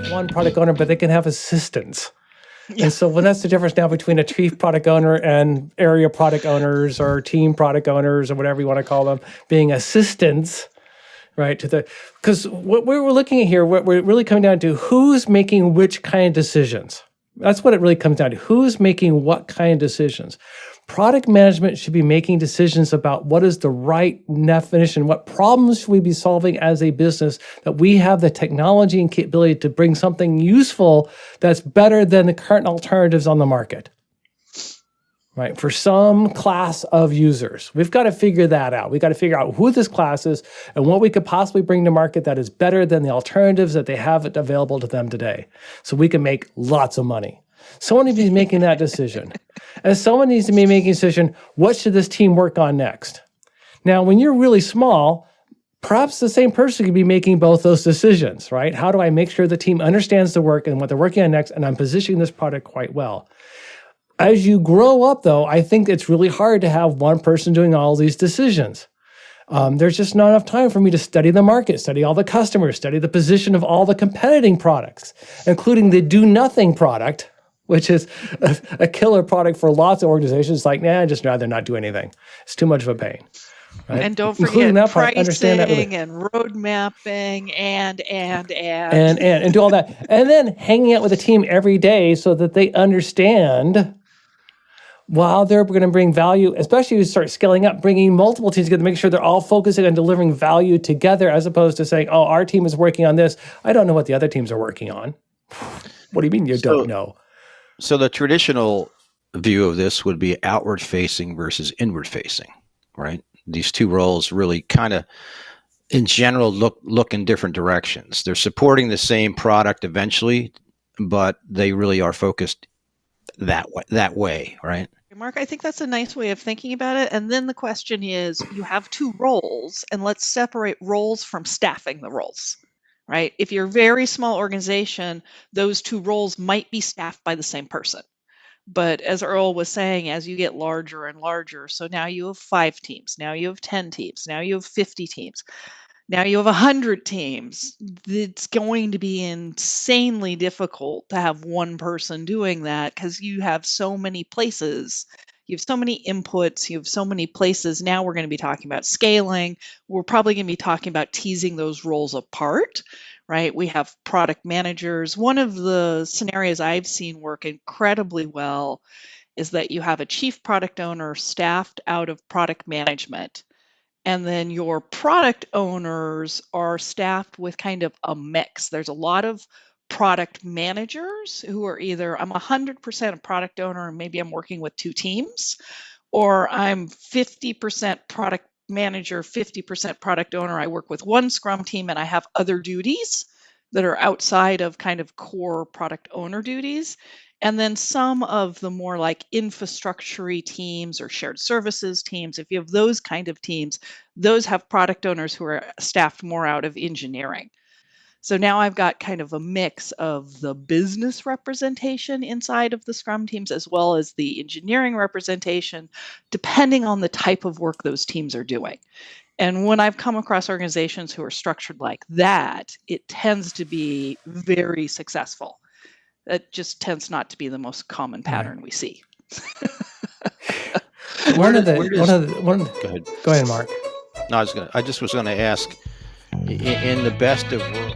One product owner, but they can have assistants. Yeah. And so when that's the difference now between a chief product owner and area product owners or team product owners or whatever you want to call them, being assistants, right? Because what we're looking at here, what we're really coming down to, who's making which kind of decisions. That's what it really comes down to. Who's making what kind of decisions? Product management should be making decisions about what is the right definition, what problems should we be solving as a business, that we have the technology and capability to bring something useful that's better than the current alternatives on the market, right? For some class of users. We've got to figure that out. We've got to figure out who this class is and what we could possibly bring to market that is better than the alternatives that they have available to them today, so we can make lots of money. Someone needs to be making that decision. And someone needs to be making a decision, what should this team work on next? Now, when you're really small, perhaps the same person could be making both those decisions, right? How do I make sure the team understands the work and what they're working on next, and I'm positioning this product quite well? As you grow up, though, I think it's really hard to have one person doing all these decisions. There's just not enough time for me to study the market, study all the customers, study the position of all the competing products, including the do-nothing product, which is a killer product for lots of organizations. Like, I'd just rather not do anything. It's too much of a pain. Right? And don't forget pricing and road mapping and do all that. And then hanging out with the team every day so that they understand while they're going to bring value, especially as you start scaling up, bringing multiple teams together, make sure they're all focusing on delivering value together, as opposed to saying, oh, our team is working on this. I don't know what the other teams are working on. What do you mean you don't know? So the traditional view of this would be outward facing versus inward facing, right? These two roles really kind of, in general, look in different directions. They're supporting the same product eventually, but they really are focused that way, right? Mark, I think that's a nice way of thinking about it. And then the question is, you have two roles, and let's separate roles from staffing the roles. Right? If you're a very small organization, those two roles might be staffed by the same person. But as Earl was saying, as you get larger and larger, so now you have 5 teams, now you have 10 teams, now you have 50 teams, now you have 100 teams. It's going to be insanely difficult to have one person doing that because you have so many places. You have so many inputs, you have so many places. Now we're going to be talking about scaling. We're probably going to be talking about teasing those roles apart, right? We have product managers. One of the scenarios I've seen work incredibly well is that you have a chief product owner staffed out of product management. And then your product owners are staffed with kind of a mix. There's a lot of product managers who are either I'm 100% a product owner and maybe I'm working with 2 teams, or I'm 50% product manager, 50% product owner. I work with 1 Scrum team and I have other duties that are outside of kind of core product owner duties. And then some of the more like infrastructure teams or shared services teams, if you have those kind of teams, those have product owners who are staffed more out of engineering. So now I've got kind of a mix of the business representation inside of the Scrum teams as well as the engineering representation, depending on the type of work those teams are doing. And when I've come across organizations who are structured like that, it tends to be very successful. That just tends not to be the most common pattern we see. Go ahead, Mark. No, I just was going to ask, in the best of worlds.